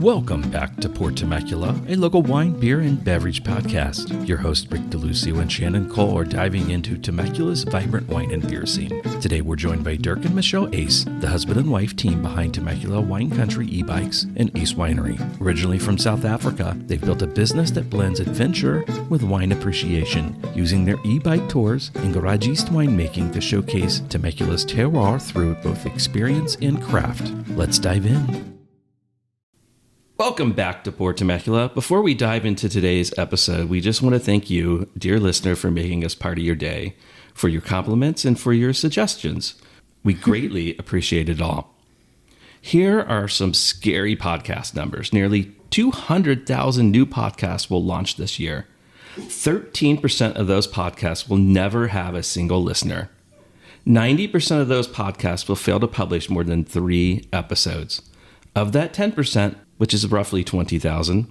Welcome back to Pour Temecula, a local wine, beer, and beverage podcast. Your hosts Rick DeLucio and Shannon Cole are diving into Temecula's vibrant wine and beer scene. Today we're joined by Dirk and Michelle Uys, the husband and wife team behind Temecula Wine Country e-bikes and Uys Winery. Originally from South Africa, they've built a business that blends adventure with wine appreciation, using their e-bike tours and garagiste winemaking to showcase Temecula's terroir through both experience and craft. Let's dive in. Welcome back to Pour Temecula. Before we dive into today's episode, we just want to thank you, dear listener, for making us part of your day, for your compliments, and for your suggestions. We greatly appreciate it all. Here are some scary podcast numbers. Nearly 200,000 new podcasts will launch this year. 13% of those podcasts will never have a single listener. 90% of those podcasts will fail to publish more than 3 episodes. Of that 10%, which is roughly 20,000,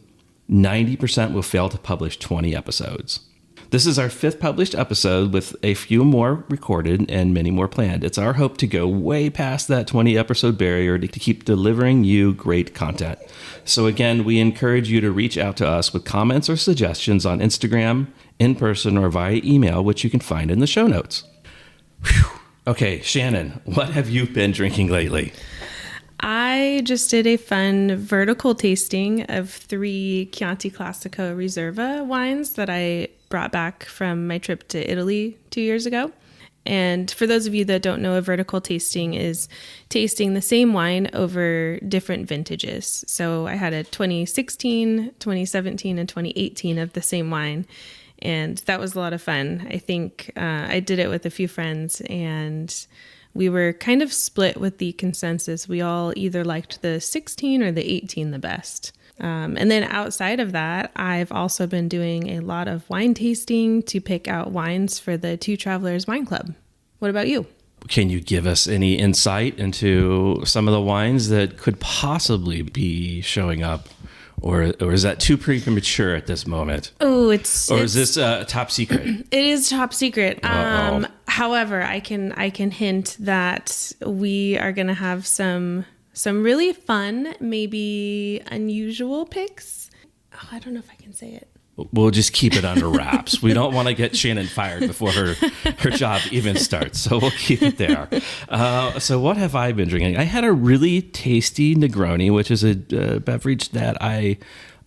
90% will fail to publish 20 episodes. This is our 5th published episode with a few more recorded and many more planned. It's our hope to go way past that 20 episode barrier to keep delivering you great content. So again, we encourage you to reach out to us with comments or suggestions on Instagram, in person, or via email, which you can find in the show notes. Whew. Okay, Shannon, what have you been drinking lately? I just did a fun vertical tasting of 3 Chianti Classico Reserva wines that I brought back from my trip to Italy 2 years ago. And for those of you that don't know, a vertical tasting is tasting the same wine over different vintages. So I had a 2016, 2017, and 2018 of the same wine. And that was a lot of fun. I think I did it with a few friends, and we were kind of split with the consensus. We all either liked the 16 or the 18 the best. And then outside of that, I've also been doing a lot of wine tasting to pick out wines for the Two Travelers Wine Club. What about you? Can you give us any insight into some of the wines that could possibly be showing up? Or is that too premature at this moment? Oh, is this top secret? It is top secret. However, I can hint that we are going to have some really fun, maybe unusual picks. Oh, I don't know if I can say it. We'll just keep it under wraps. We don't want to get Shannon fired before her job even starts, so we'll keep it there. So what have I been drinking? I had a really tasty Negroni, which is a beverage that I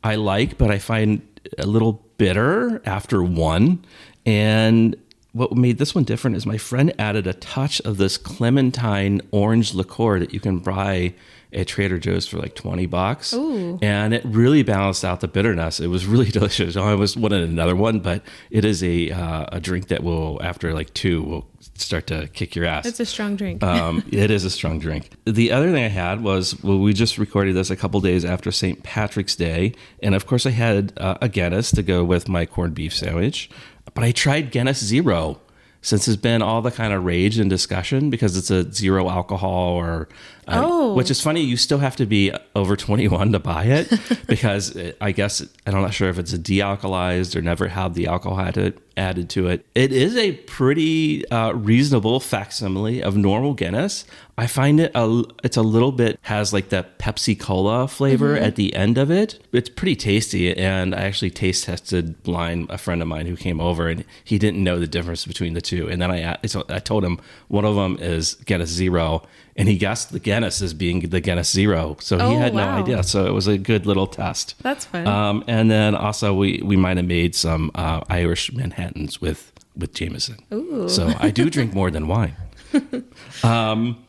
like, but I find a little bitter after one. And what made this one different is my friend added a touch of this clementine orange liqueur that you can buy at Trader Joe's for like $20. Ooh. And it really balanced out the bitterness. It was really delicious. I wanted another one, but it is a drink that will, after like 2, will start to kick your ass. It's a strong drink. It is a strong drink. The other thing I had was, we just recorded this a couple days after St. Patrick's Day. And of course I had a Guinness to go with my corned beef sandwich. But I tried Guinness Zero, since it's been all the kind of rage and discussion because it's a 0 alcohol which is funny. You still have to be over 21 to buy it because I'm not sure if it's a de-alcoholized or never had the alcohol added to it. It is a pretty reasonable facsimile of normal Guinness. I find it's a little bit, has like that Pepsi Cola flavor at the end of it. It's pretty tasty, and I actually taste tested blind a friend of mine who came over, and he didn't know the difference between the two. And then I told him one of them is Guinness Zero, and he guessed the Guinness as being the Guinness Zero. So he had no idea. So it was a good little test. That's fun. And then also we might have made some Irish Manhattans with Jameson. Ooh. So I do drink more than wine.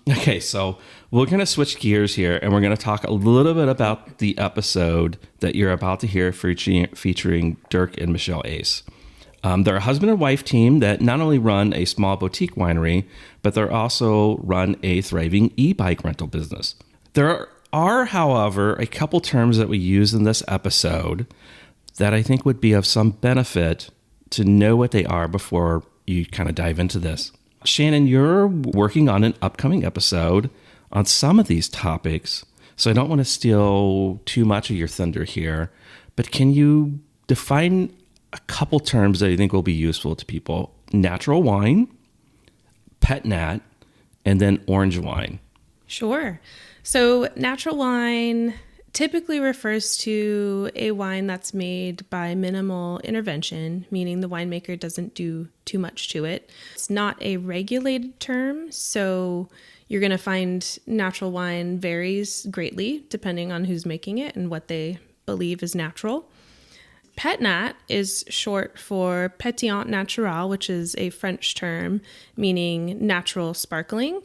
Okay, so we're going to switch gears here, and we're going to talk a little bit about the episode that you're about to hear featuring Dirk and Michelle Uys. They're a husband and wife team that not only run a small boutique winery, but they're also run a thriving e-bike rental business. There are, however, a couple terms that we use in this episode that I think would be of some benefit to know what they are before you kind of dive into this. Shannon, you're working on an upcoming episode on some of these topics, so I don't want to steal too much of your thunder here, but can you define a couple terms that I think will be useful to people? Natural wine, pet-nat, and then orange wine. Sure. So natural wine typically refers to a wine that's made by minimal intervention, meaning the winemaker doesn't do too much to it. It's not a regulated term, so you're going to find natural wine varies greatly depending on who's making it and what they believe is natural. Pet-nat is short for pétillant naturel, which is a French term meaning natural sparkling.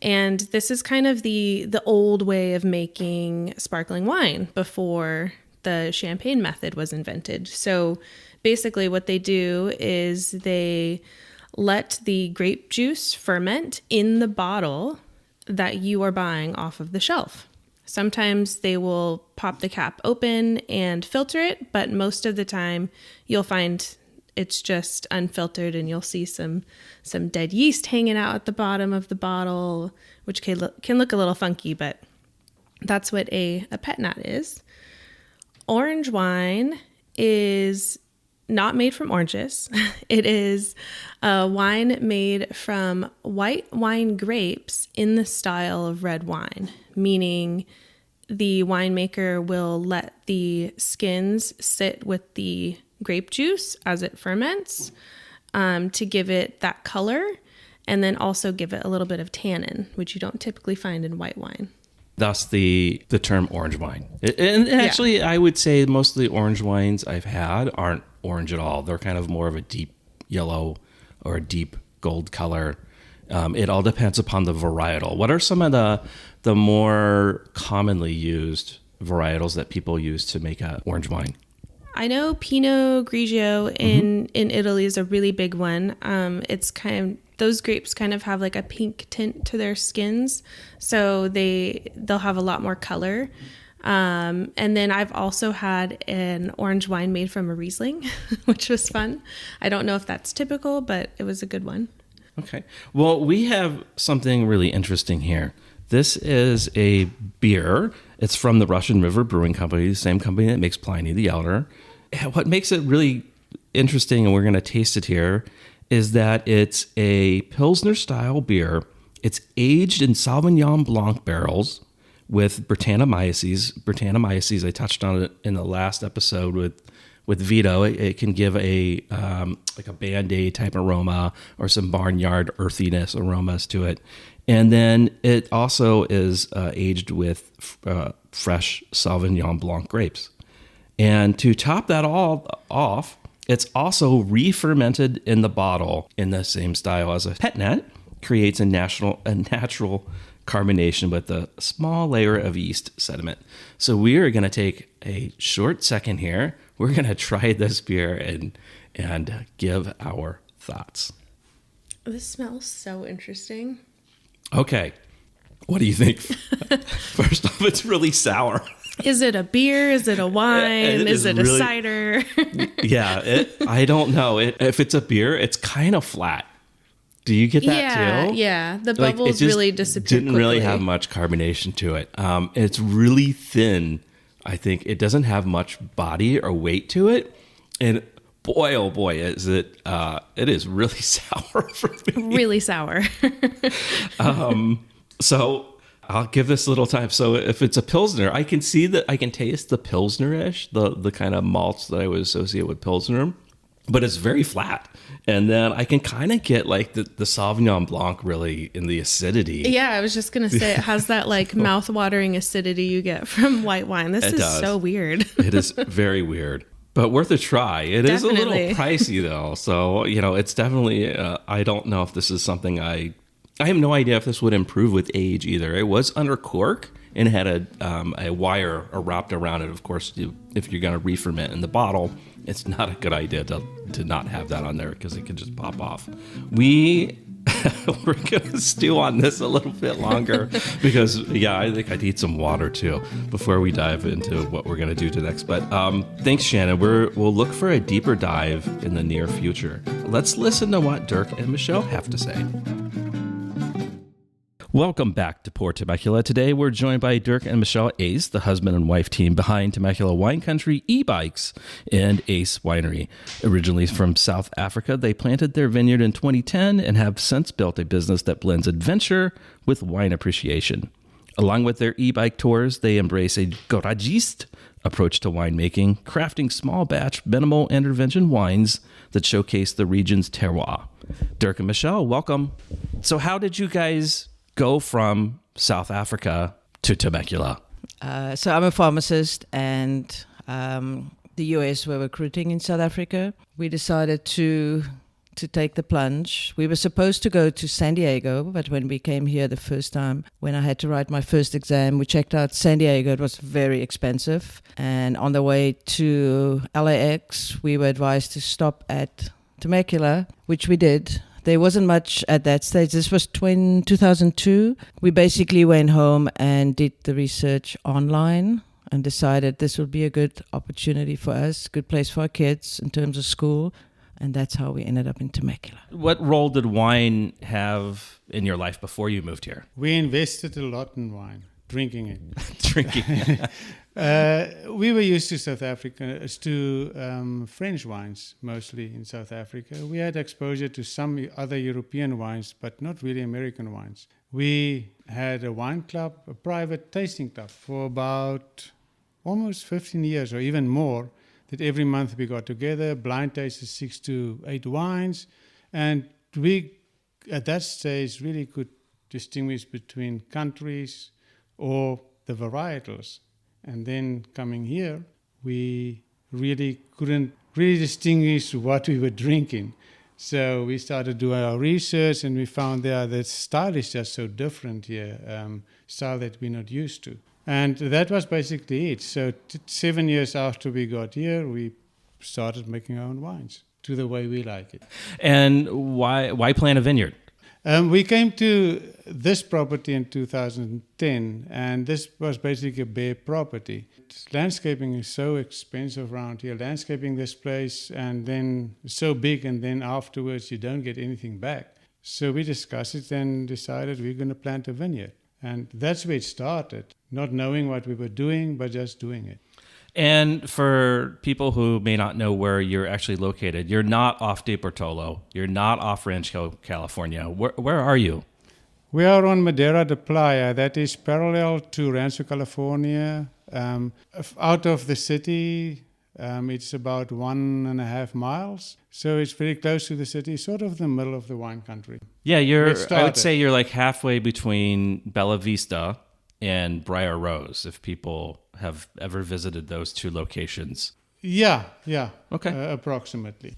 And this is kind of the old way of making sparkling wine before the champagne method was invented. So basically what they do is they let the grape juice ferment in the bottle that you are buying off of the shelf. Sometimes they will pop the cap open and filter it, but most of the time you'll find it's just unfiltered and you'll see some dead yeast hanging out at the bottom of the bottle, which can look a little funky, but that's what a pet-nat is. Orange wine is not made from oranges. It is a wine made from white wine grapes in the style of red wine, meaning the winemaker will let the skins sit with the grape juice as it ferments to give it that color, and then also give it a little bit of tannin, which you don't typically find in white wine. Thus the term orange wine. And actually, I would say most of the orange wines I've had aren't orange at all. They're kind of more of a deep yellow or a deep gold color. It all depends upon the varietal. What are some of the more commonly used varietals that people use to make a orange wine? I know Pinot Grigio in Italy is a really big one. It's those grapes kind of have like a pink tint to their skins, so they'll have a lot more color. And then I've also had an orange wine made from a Riesling, which was fun. I don't know if that's typical, but it was a good one. Okay. Well, we have something really interesting here. This is a beer. It's from the Russian River Brewing Company, the same company that makes Pliny the Elder. What makes it really interesting, and we're going to taste it here, is that it's a Pilsner-style beer. It's aged in Sauvignon Blanc barrels with Brettanomyces. Brettanomyces, I touched on it in the last episode with Vito. It can give a like a Band-Aid type aroma or some barnyard earthiness aromas to it. And then it also is aged with fresh Sauvignon Blanc grapes. And to top that all off, it's also re-fermented in the bottle in the same style as a pet-nat, creates a natural carbonation with a small layer of yeast sediment. So we are going to take a short second here. We're going to try this beer and give our thoughts. This smells so interesting. Okay. What do you think? First off, it's really sour. Is it a beer? Is it a wine? Is it really, a cider? Yeah, I don't know. If it's a beer, it's kind of flat. Do you get that too? Yeah. The bubbles really disappear didn't really have much carbonation to it. It's really thin. I think it doesn't have much body or weight to it. And boy, oh boy, is it is really sour for me. Really sour. So I'll give this a little time. So if it's a Pilsner, I can see that I can taste the Pilsner-ish, the kind of malts that I would associate with Pilsner, but it's very flat. And then I can kind of get like the Sauvignon Blanc really in the acidity. Yeah, I was just going to say it has that like mouth-watering acidity you get from white wine. This is so weird. It is very weird, but worth a try. It is a little pricey though. So, it's definitely, I don't know if this is something I have no idea if this would improve with age either. It was under cork and had a wire wrapped around it. Of course, if you're going to re-ferment in the bottle, it's not a good idea to not have that on there because it can just pop off. We're going to stew on this a little bit longer because, I think I need some water too before we dive into what we're going to do next. But thanks, Shannon. We'll look for a deeper dive in the near future. Let's listen to what Dirk and Michelle have to say. Welcome back to Pour Temecula. Today we're joined by Dirk and Michelle Uys, the husband and wife team behind Temecula Wine Country, e-bikes, and Ace Winery. Originally from South Africa, they planted their vineyard in 2010 and have since built a business that blends adventure with wine appreciation. Along with their e-bike tours, they embrace a garagiste approach to winemaking, crafting small batch, minimal intervention wines that showcase the region's terroir. Dirk and Michelle, welcome. So how did you guys go from South Africa to Temecula? So I'm a pharmacist, and the US were recruiting in South Africa. We decided to take the plunge. We were supposed to go to San Diego, but when we came here the first time, when I had to write my first exam, we checked out San Diego. It was very expensive. And on the way to LAX, we were advised to stop at Temecula, which we did. There wasn't much at that stage. This was 2002. We basically went home and did the research online and decided this would be a good opportunity for us, good place for our kids in terms of school. And that's how we ended up in Temecula. What role did wine have in your life before you moved here? We invested a lot in wine, drinking it. Drinking. We were used to South Africa, to French wines, mostly in South Africa. We had exposure to some other European wines, but not really American wines. We had a wine club, a private tasting club, for about almost 15 years or even more, that every month we got together, blind tasted 6 to 8 wines, and we, at that stage, really could distinguish between countries or the varietals. And then coming here, we really couldn't really distinguish what we were drinking. So we started doing our research, and we found that the style is just so different here, style that we're not used to. And that was basically it. So 7 years after we got here, we started making our own wines to the way we like it. And why plant a vineyard? We came to this property in 2010, and this was basically a bare property. Landscaping is so expensive around here. Landscaping this place, and then so big, and then afterwards you don't get anything back. So we discussed it and decided we're going to plant a vineyard. And that's where it started, not knowing what we were doing, but just doing it. And for people who may not know where you're actually located, you're not off De Portolo. You're not off Rancho, California. Where are you? We are on Madera de Playa. That is parallel to Rancho, California. Out of the city, it's about 1.5 miles. So it's very close to the city, sort of the middle of the wine country. Yeah, I would say you're like halfway between Bella Vista and Briar Rose, if people have ever visited those two locations. Yeah. Okay. Approximately.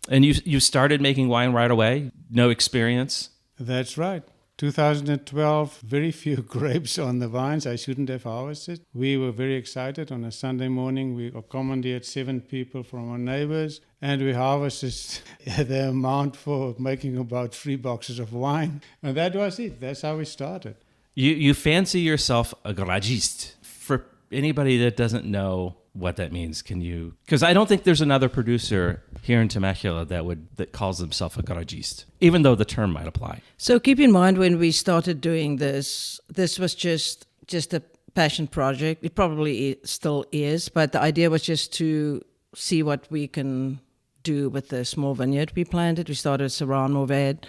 And you started making wine right away? No experience? That's right. 2012, very few grapes on the vines. I shouldn't have harvested. We were very excited. On a Sunday morning, we commandeered 7 people from our neighbors, and we harvested the amount for making about 3 boxes of wine. And that was it. That's how we started. You fancy yourself a garagiste. For anybody that doesn't know what that means, can you? Because I don't think there's another producer here in Temecula that calls himself a garagiste, even though the term might apply. So keep in mind, when we started doing this was just a passion project. It probably still is, but the idea was just to see what we can do with the small vineyard we planted. We started Syrah Mourvèdre.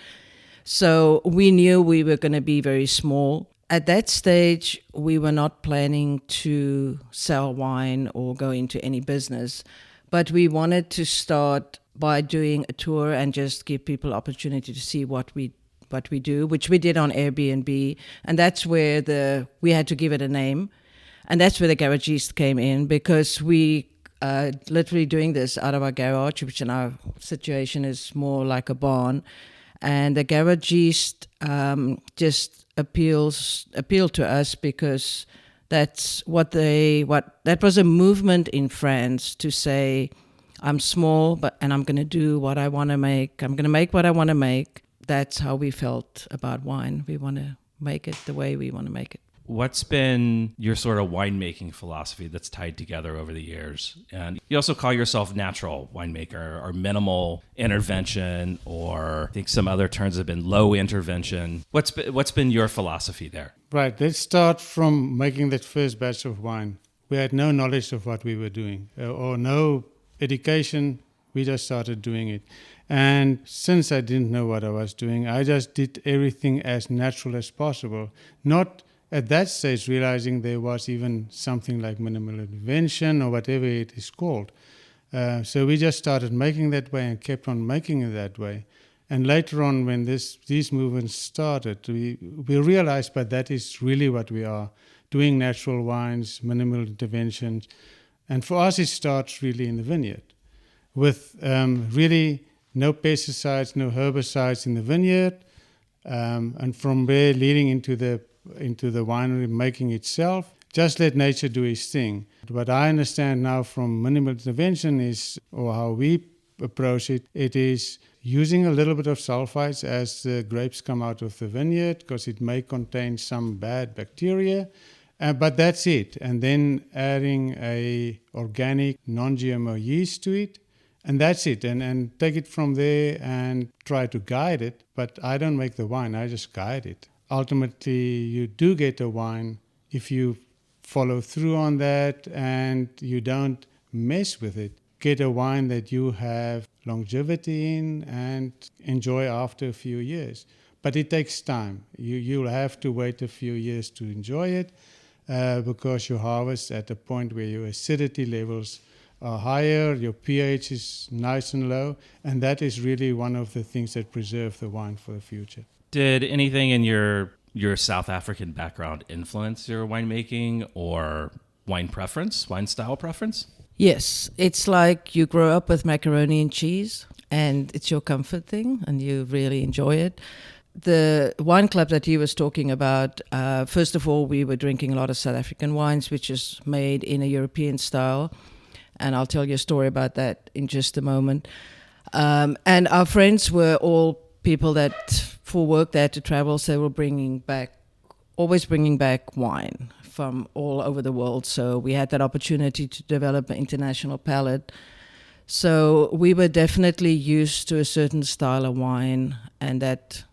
So we knew we were going to be very small. At that stage, we were not planning to sell wine or go into any business, but we wanted to start by doing a tour and just give people opportunity to see what we do, which we did on Airbnb, and that's where we had to give it a name, and that's where the garagiste came in, because we literally doing this out of our garage, which in our situation is more like a barn, and the garagiste just appealed to us because that's that was a movement in France to say, I'm small, and I'm going to do what I want to make. I'm going to make what I want to make. That's how we felt about wine. We want to make it the way we want to make it. What's been your sort of winemaking philosophy that's tied together over the years? And you also call yourself natural winemaker or minimal intervention, or I think some other terms have been low intervention. What's been your philosophy there? Right. Let's start from making that first batch of wine. We had no knowledge of what we were doing or no education. We just started doing it. And since I didn't know what I was doing, I just did everything as natural as possible. Not at that stage realizing there was even something like minimal intervention or whatever it is called. So we just started making that way and kept on making it that way. And later on, when these movements started, we realized, but that is really what we are, doing natural wines, minimal interventions. And for us, it starts really in the vineyard with really no pesticides, no herbicides in the vineyard. And from there, leading into the winery making itself, just let nature do its thing. What I understand now from minimal intervention is, or how we approach it, it is using a little bit of sulfites as the grapes come out of the vineyard, because it may contain some bad bacteria, but that's it. And then adding a organic non-GMO yeast to it, and that's it. And take it from there and try to guide it. But I don't make the wine, I just guide it. Ultimately, you do get a wine if you follow through on that and you don't mess with it. Get a wine that you have longevity in and enjoy after a few years. But it takes time. You'll have to wait a few years to enjoy it because you harvest at a point where your acidity levels are higher, your pH is nice and low, and that is really one of the things that preserve the wine for the future. Did anything in your South African background influence your winemaking or wine preference, wine style preference? Yes, it's like you grow up with macaroni and cheese, and it's your comfort thing, and you really enjoy it. The wine club that he was talking about, first of all, we were drinking a lot of South African wines, which is made in a European style, and I'll tell you a story about that in just a moment. And our friends were all people that, for work, they had to travel, so they were always bringing back wine from all over the world. So we had that opportunity to develop an international palate. So we were definitely used to a certain style of wine, and that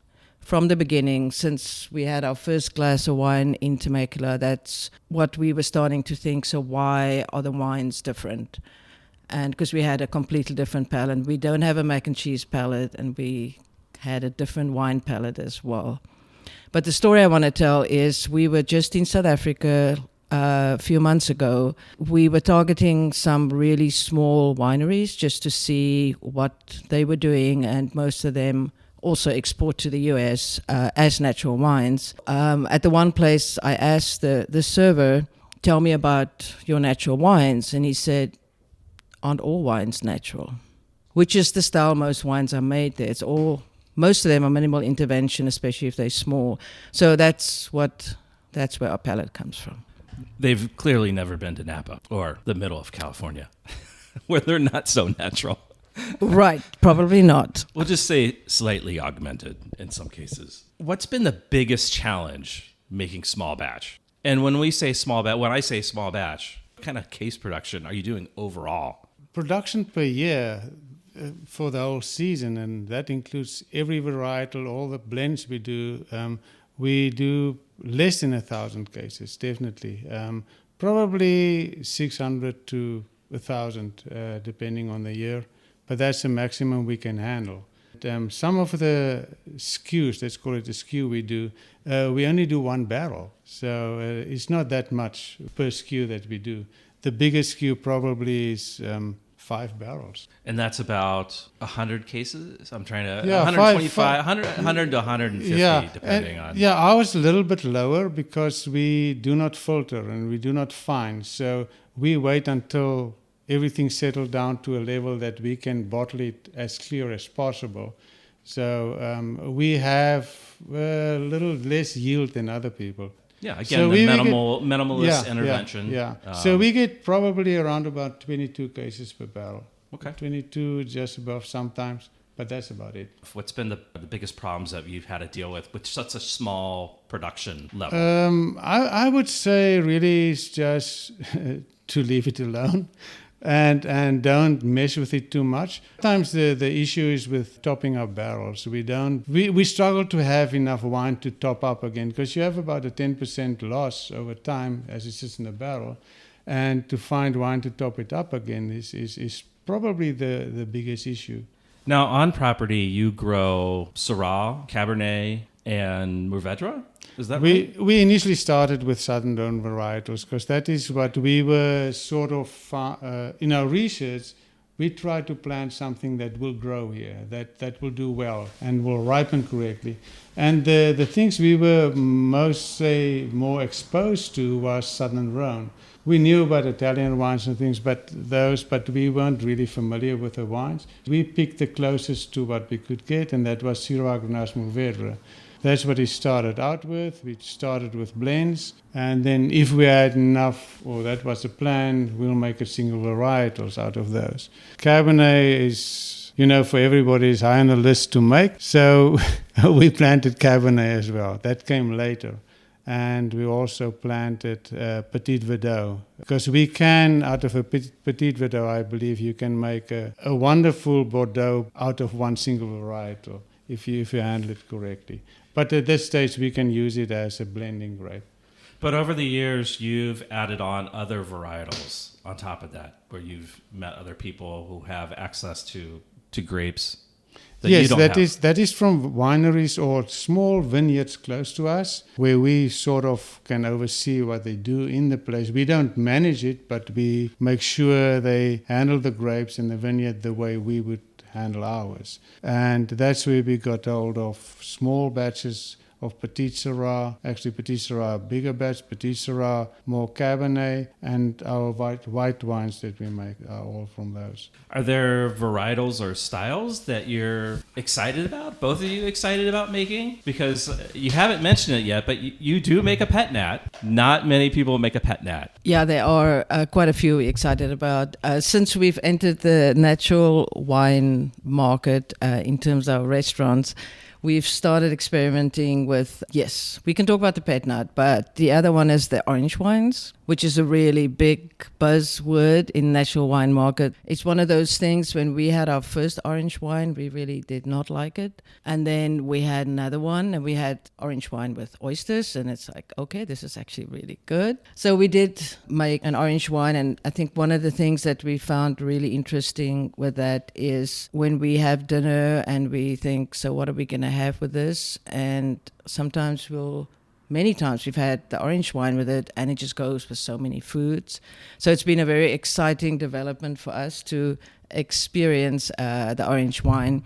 from the beginning, since we had our first glass of wine in Temecula, that's what we were starting to think. So why are the wines different? And because we had a completely different palate. We don't have a mac and cheese palate, and we had a different wine palate as well. But the story I want to tell is we were just in South Africa a few months ago. We were targeting some really small wineries just to see what they were doing, and most of them also export to the US as natural wines. At the one place, I asked the server, tell me about your natural wines. And he said, aren't all wines natural? Which is the style most wines are made there. Most of them are minimal intervention, especially if they're small. So that's where our palate comes from. They've clearly never been to Napa or the middle of California, where they're not so natural. Right, probably not. We'll just say slightly augmented in some cases. What's been the biggest challenge making small batch? And when I say small batch, what kind of case production are you doing overall? Production per year for the whole season, and that includes every varietal, all the blends we do. We do less than 1,000 cases, definitely. Probably 600 to 1,000, depending on the year. But that's the maximum we can handle. Some of the SKUs, let's call it a SKU we do, we only do one barrel. So it's not that much per SKU that we do. The biggest SKU probably is 5 barrels. And that's about 100 cases? I'm trying to... Yeah, 125, 100 to 150, depending on... Yeah, ours a little bit lower because we do not filter and we do not fine. So we wait until everything settled down to a level that we can bottle it as clear as possible. So we have a little less yield than other people. Yeah, again, so minimalist intervention. Yeah. So we get probably around about 22 cases per barrel. Okay. 22, just above sometimes, but that's about it. What's been the biggest problems that you've had to deal with such a small production level? I would say really it's just to leave it alone. And don't mess with it too much. Sometimes the issue is with topping up barrels. We struggle to have enough wine to top up again because you have about a 10% loss over time as it sits in the barrel. And to find wine to top it up again is probably the biggest issue. Now, on property, you grow Syrah, Cabernet, and Mourvedre? Is that right? We initially started with Southern Rhone varietals because that is what we were sort of, in our research, we tried to plant something that will grow here, that will do well and will ripen correctly. And the things we were more exposed to was Southern Rhone. We knew about Italian wines and things, but we weren't really familiar with the wines. We picked the closest to what we could get, and that was Syrah Grenache Mourvèdre. That's what we started out with. We started with blends, and then if we had enough, or that was the plan, we'll make a single varietals out of those. Cabernet is, for everybody is high on the list to make, so we planted Cabernet as well. That came later. And we also planted Petit Verdot, because we can, out of a Petit Verdot, I believe you can make a wonderful Bordeaux out of one single varietal if you handle it correctly. But at this stage, we can use it as a blending grape. But over the years, you've added on other varietals on top of that, where you've met other people who have access to grapes. Yes, that is from wineries or small vineyards close to us, where we sort of can oversee what they do in the place. We don't manage it, but we make sure they handle the grapes in the vineyard the way we would handle ours. And that's where we got hold of small batches of Petit Syrah, actually Petit Syrah, bigger batch, Petit Syrah, more Cabernet, and our white wines that we make are all from those. Are there varietals or styles that you're excited about? Both of you excited about making? Because you haven't mentioned it yet, but you do make a pet-nat. Not many people make a pet-nat. Yeah, there are quite a few we're excited about. Since we've entered the natural wine market in terms of our restaurants, we've started experimenting with, yes, we can talk about the pet-nat, but the other one is the orange wines, which is a really big buzzword in natural wine market. It's one of those things, when we had our first orange wine, we really did not like it. And then we had another one, and we had orange wine with oysters, and it's like, okay, this is actually really good. So we did make an orange wine, and I think one of the things that we found really interesting with that is when we have dinner and we think, so what are we going to have with this? And sometimes many times we've had the orange wine with it, and it just goes with so many foods. So it's been a very exciting development for us to experience the orange wine.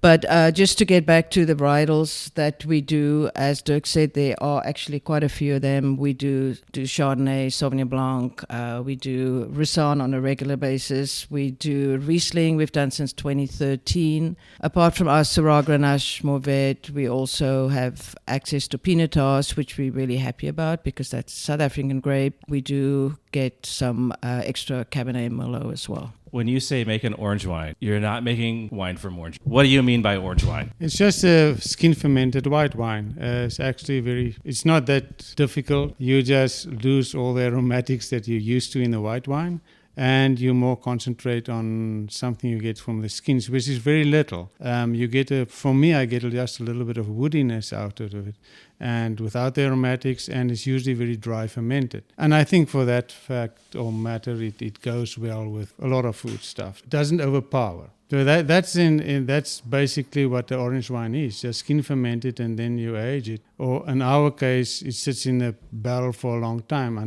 But just to get back to the varietals that we do, as Dirk said, there are actually quite a few of them. We do Chardonnay, Sauvignon Blanc, we do Risson on a regular basis, we do Riesling, we've done since 2013. Apart from our Syrah Grenache Mourvèdre, we also have access to Pinotage, which we're really happy about because that's South African grape. We do get some extra Cabernet Merlot as well. When you say make an orange wine, you're not making wine from orange. What do you mean by orange wine? It's just a skin fermented white wine. It's actually it's not that difficult. You just lose all the aromatics that you're used to in the white wine, and you more concentrate on something you get from the skins, which is very little. For me, I get just a little bit of woodiness out of it, and without the aromatics, and it's usually very dry fermented. And I think for that fact or matter, it goes well with a lot of food stuff. It doesn't overpower. So that's basically what the orange wine is, just skin fermented and then you age it. Or in our case, it sits in the barrel for a long time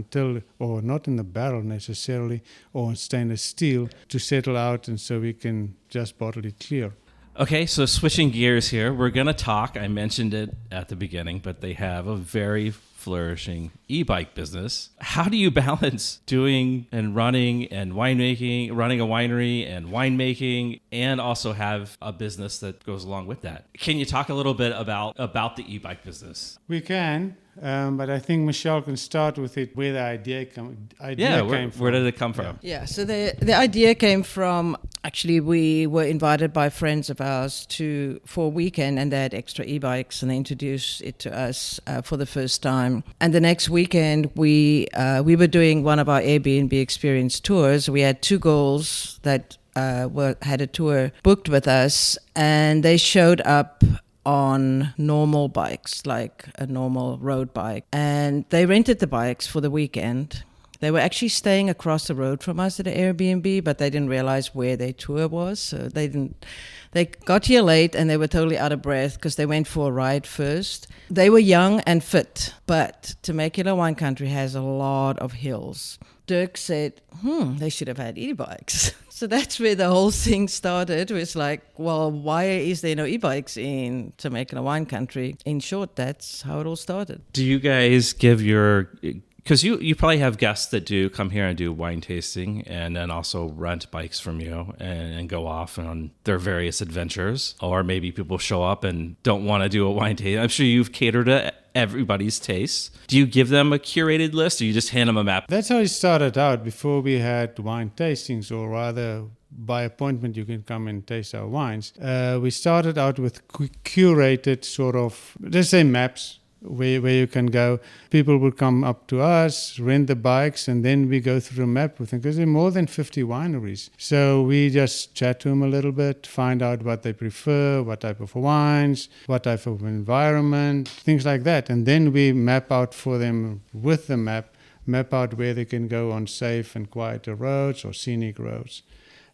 or not in the barrel necessarily, or in stainless steel to settle out, and so we can just bottle it clear. Okay, so switching gears here, we're going to talk, I mentioned it at the beginning, but they have a very flourishing e-bike business. How do you balance doing and running and winemaking, running a winery and winemaking, and also have a business that goes along with that? Can you talk a little bit about the e-bike business? We can, but I think Michelle can start with it, where the idea came from. Where did it come from? Yeah, so the idea came from, actually, we were invited by friends of ours for a weekend, and they had extra e-bikes, and they introduced it to us for the first time. And the next weekend, we were doing one of our Airbnb experience tours. We had two girls that had a tour booked with us, and they showed up on normal bikes, like a normal road bike. And they rented the bikes for the weekend. They were actually staying across the road from us at an Airbnb, but they didn't realize where their tour was. So they got here late and they were totally out of breath because they went for a ride first. They were young and fit, but Temecula wine country has a lot of hills. Dirk said, they should have had e-bikes. So that's where the whole thing started. It was like, well, why is there no e-bikes in Temecula wine country? In short, that's how it all started. Do you guys give because you probably have guests that do come here and do wine tasting and then also rent bikes from you and go off on their various adventures. Or maybe people show up and don't want to do a wine tasting. I'm sure you've catered to everybody's taste. Do you give them a curated list or you just hand them a map? That's how it started out before we had wine tastings, or rather by appointment you can come and taste our wines. We started out with curated sort of, let's say, maps. Where you can go. People will come up to us, rent the bikes, and then we go through the map with them, because there are more than 50 wineries. So we just chat to them a little bit, find out what they prefer, what type of wines, what type of environment, things like that. And then we map out for them with the map out where they can go on safe and quieter roads or scenic roads.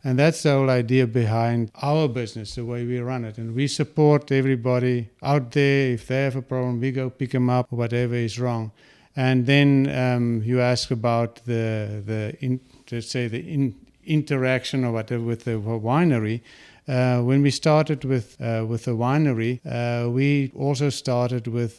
And that's the whole idea behind our business, the way we run it. And we support everybody out there. If they have a problem, we go pick them up, whatever is wrong. And then you ask about the interaction or whatever with the winery. When we started with the winery, we also started with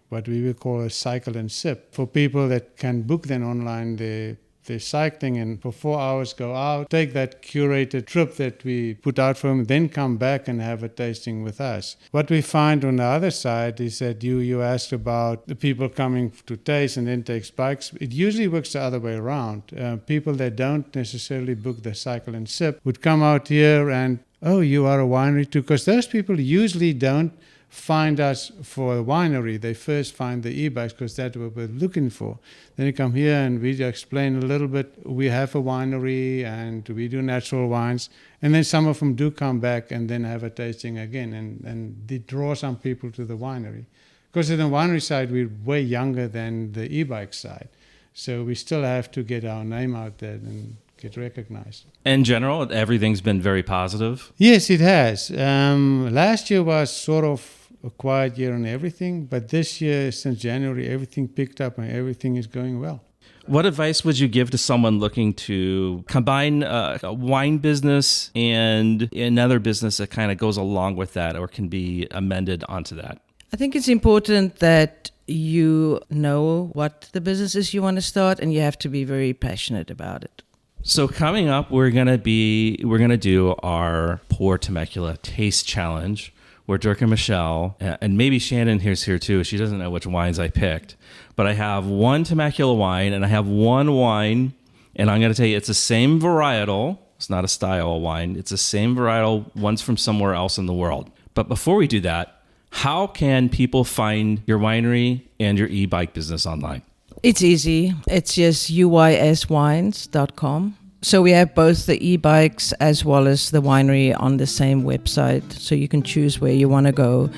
what we would call a cycle and sip for people that can book then online they're cycling and for 4 hours go out, take that curated trip that we put out for them, then come back and have a tasting with us. What we find on the other side is that you asked about the people coming to taste and then take bikes. It usually works the other way around. People that don't necessarily book the cycle and sip would come out here and, oh, you are a winery too, because those people usually don't find us for a winery. They first find the e-bikes because that's what we're looking for. Then you come here and we explain a little bit. We have a winery and we do natural wines. And then some of them do come back and then have a tasting again. And they draw some people to the winery. Because in the winery side, we're way younger than the e-bike side. So we still have to get our name out there and get recognized. In general, everything's been very positive? Yes, it has. Last year was sort of a quiet year on everything, but this year, since January, everything picked up and everything is going well. What advice would you give to someone looking to combine a wine business and another business that kind of goes along with that or can be amended onto that? I think it's important that you know what the business is you want to start, and you have to be very passionate about it. So coming up, we're gonna do our Pour Temecula Taste Challenge, where Dirk and Michelle, and maybe Shannon here's here too. She doesn't know which wines I picked, but I have one Temecula wine and I have one wine, and I'm gonna tell you it's the same varietal. It's not a style of wine. It's the same varietal. One's from somewhere else in the world. But before we do that, how can people find your winery and your e-bike business online? It's easy. It's just uyswines.com. So we have both the e-bikes as well as the winery on the same website. So you can choose where you want to go.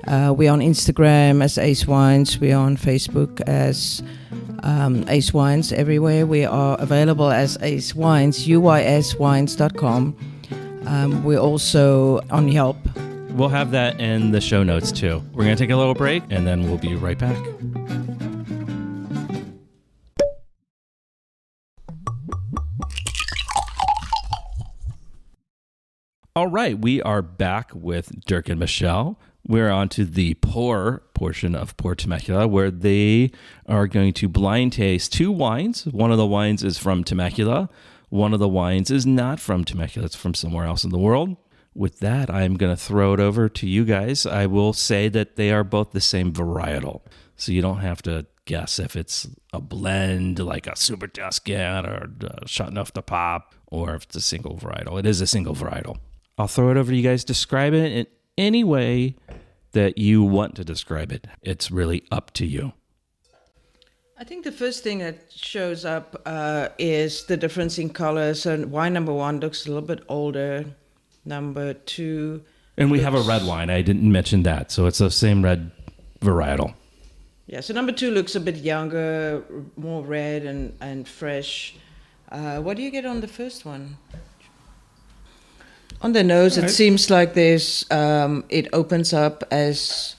We're on Instagram as Ace Wines. We're on Facebook as Ace Wines everywhere. We are available as Ace Wines, uyswines.com. We're also on Yelp. We'll have that in the show notes too. We're going to take a little break and then we'll be right back. All right, we are back with Dirk and Michelle. We're on to the pour portion of Pour Temecula, where they are going to blind taste two wines. One of the wines is from Temecula. One of the wines is not from Temecula. It's from somewhere else in the world. With that, I'm going to throw it over to you guys. I will say that they are both the same varietal, so you don't have to guess if it's a blend like a Super Tuscan or Shot Enough to Pop, or if it's a single varietal. It is a single varietal. I'll throw it over to you guys. Describe it in any way that you want to describe it. It's really up to you. I think the first thing that shows up is the difference in color. So wine number one looks a little bit older. Number two. And we have a red wine. I didn't mention that. So it's the same red varietal. Yeah, so number 2 looks a bit younger, more red and fresh. What do you get on the first one? On the nose, it seems like there's it opens up as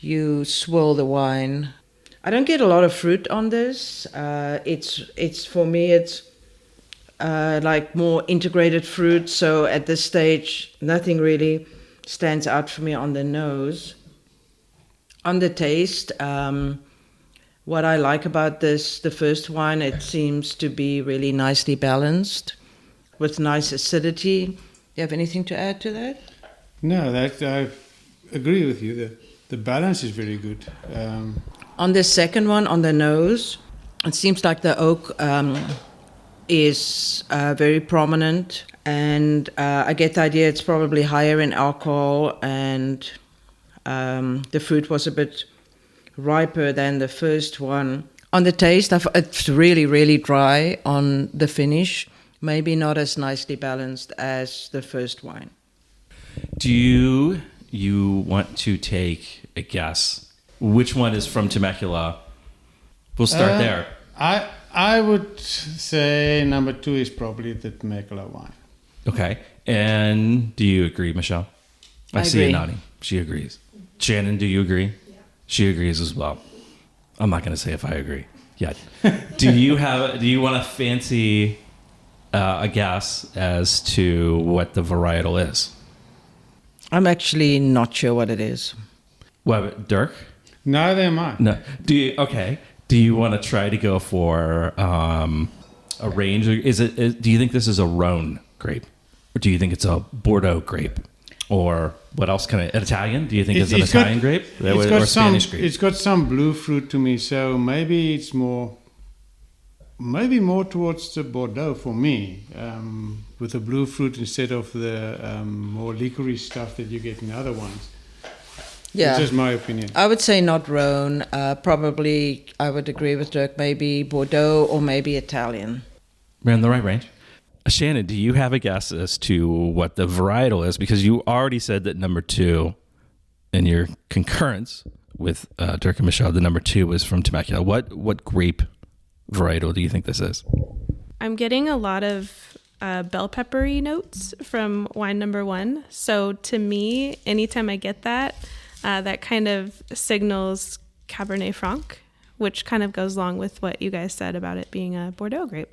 you swirl the wine. I don't get a lot of fruit on this. It's for me, it's like more integrated fruit. So at this stage, nothing really stands out for me on the nose. On the taste, what I like about this, the first wine, it seems to be really nicely balanced with nice acidity. Do you have anything to add to that? No, that I agree with you. The balance is very good. On the second one, on the nose, it seems like the oak is very prominent, and I get the idea it's probably higher in alcohol, and the fruit was a bit riper than the first one. On the taste, it's really, really dry on the finish. Maybe not as nicely balanced as the first wine. Do you want to take a guess? Which one is from Temecula? We'll start there. I would say number 2 is probably the Temecula wine. Okay. And do you agree, Michelle? I see you agree. nodding. She agrees. Shannon, do you agree? Yeah. She agrees as well. I'm not going to say if I agree yet. Do you want to fancy a guess as to what the varietal is? I'm actually not sure what it is. What, Dirk? Neither am I. No. Do you want to try to go for a range? Do you think this is a Rhone grape, or do you think it's a Bordeaux grape, or what else? An Italian? Do you think it's an Italian grape or Spanish grape? It's got some blue fruit to me, so maybe it's more towards the Bordeaux for me, with the blue fruit instead of the more licorice stuff that you get in other ones. Yeah. It's just my opinion. I would say not Rhone. Probably, I would agree with Dirk, maybe Bordeaux or maybe Italian. We're in the right range. Shannon, do you have a guess as to what the varietal is? Because you already said that number 2 in your concurrence with Dirk and Michelle, the number 2 was from Temecula. What grape varietal do you think this is? I'm getting a lot of bell peppery notes from wine number 1. So to me, anytime I get that, that kind of signals Cabernet Franc, which kind of goes along with what you guys said about it being a Bordeaux grape.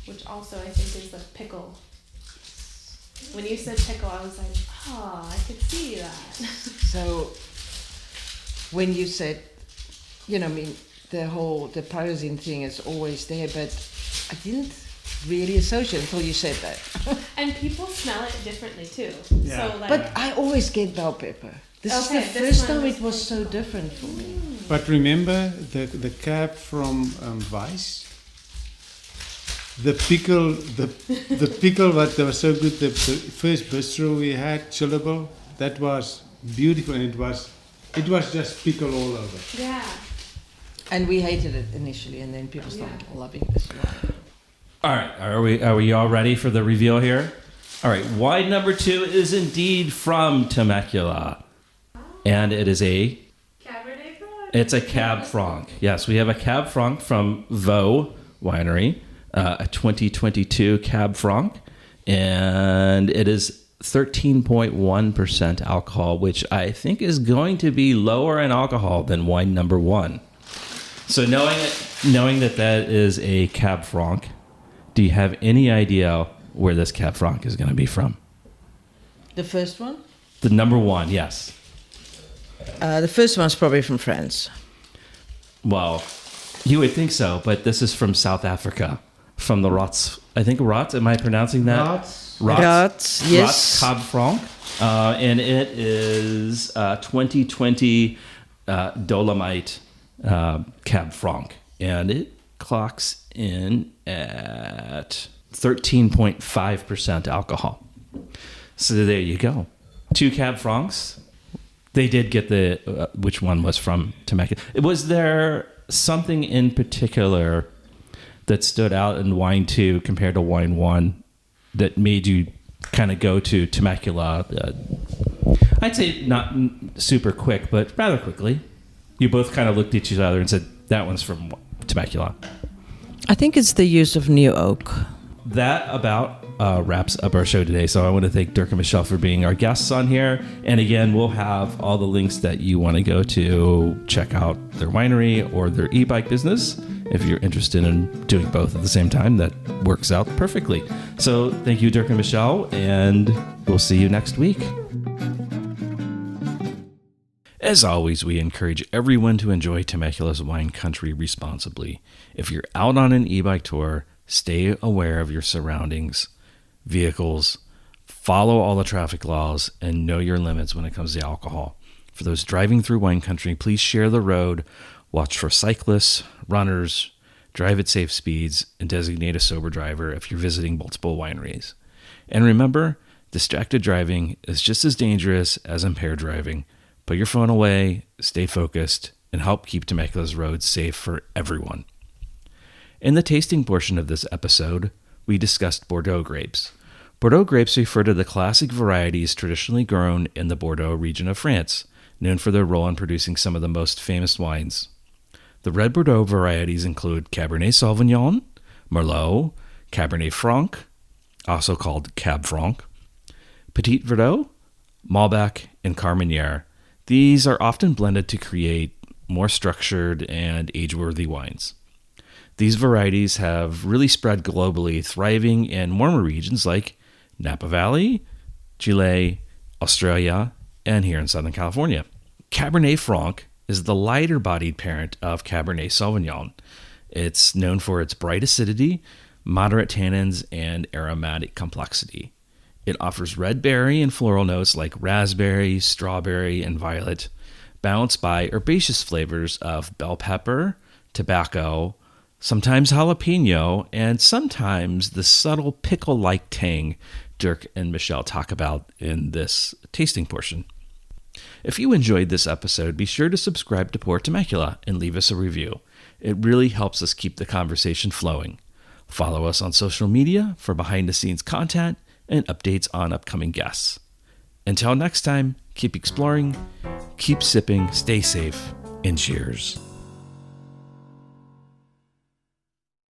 Which also I think is the pickle. When you said pickle, I was like, oh, I could see that. So when you said, the pyrazine thing is always there, but I didn't really associate until you said that. And people smell it differently too. Yeah. So But I always get bell pepper. This is the first time it was so different for me. But remember the cab from Weiss? The pickle, the pickle that was so good. The first bistro we had, chillable, that was beautiful, and it was just pickle all over. yeah. And we hated it initially, and then people started loving this wine. All right, are we all ready for the reveal here? All right, wine number 2 is indeed from Temecula, and it is a Cabernet Franc. It's a Cab Franc. Yes, we have a Cab Franc from Vaux Winery, a 2022 Cab Franc, and it is 13.1% alcohol, which I think is going to be lower in alcohol than wine number 1. So knowing that is a Cab Franc, do you have any idea where this Cab Franc is going to be from? The first one? The number 1, yes. The first one's probably from France. Well, you would think so, but this is from South Africa, from the Rots. I think Rots. Am I pronouncing that? Rots, yes. Rots Cab Franc, and it is 2020 Dolomite Cab Franc, and it clocks in at 13.5% alcohol. So there you go. 2 Cab Francs. They did get the which one was from Temecula. Was there something in particular that stood out in wine 2 compared to wine 1 that made you kind of go to Temecula? I'd say not super quick, but rather quickly. You both kind of looked at each other and said, that one's from Temecula. I think it's the use of new oak. That about wraps up our show today. So I want to thank Dirk and Michelle for being our guests on here. And again, we'll have all the links that you want to go to check out their winery or their e-bike business. If you're interested in doing both at the same time, that works out perfectly. So thank you, Dirk and Michelle, and we'll see you next week. As always, we encourage everyone to enjoy Temecula's wine country responsibly. If you're out on an e-bike tour, stay aware of your surroundings, vehicles, follow all the traffic laws, and know your limits when it comes to alcohol. For those driving through wine country, please share the road, watch for cyclists, runners, drive at safe speeds, and designate a sober driver if you're visiting multiple wineries. And remember, distracted driving is just as dangerous as impaired driving. Put your phone away, stay focused, and help keep Temecula's roads safe for everyone. In the tasting portion of this episode, we discussed Bordeaux grapes. Bordeaux grapes refer to the classic varieties traditionally grown in the Bordeaux region of France, known for their role in producing some of the most famous wines. The red Bordeaux varieties include Cabernet Sauvignon, Merlot, Cabernet Franc, also called Cab Franc, Petit Verdot, Malbec, and Carmenere. These are often blended to create more structured and age-worthy wines. These varieties have really spread globally, thriving in warmer regions like Napa Valley, Chile, Australia, and here in Southern California. Cabernet Franc is the lighter-bodied parent of Cabernet Sauvignon. It's known for its bright acidity, moderate tannins, and aromatic complexity. It offers red berry and floral notes like raspberry, strawberry, and violet, balanced by herbaceous flavors of bell pepper, tobacco, sometimes jalapeno, and sometimes the subtle pickle-like tang Dirk and Michelle talk about in this tasting portion. If you enjoyed this episode, be sure to subscribe to Pour Temecula and leave us a review. It really helps us keep the conversation flowing. Follow us on social media for behind-the-scenes content and updates on upcoming guests. Until next time, keep exploring, keep sipping, stay safe, and cheers.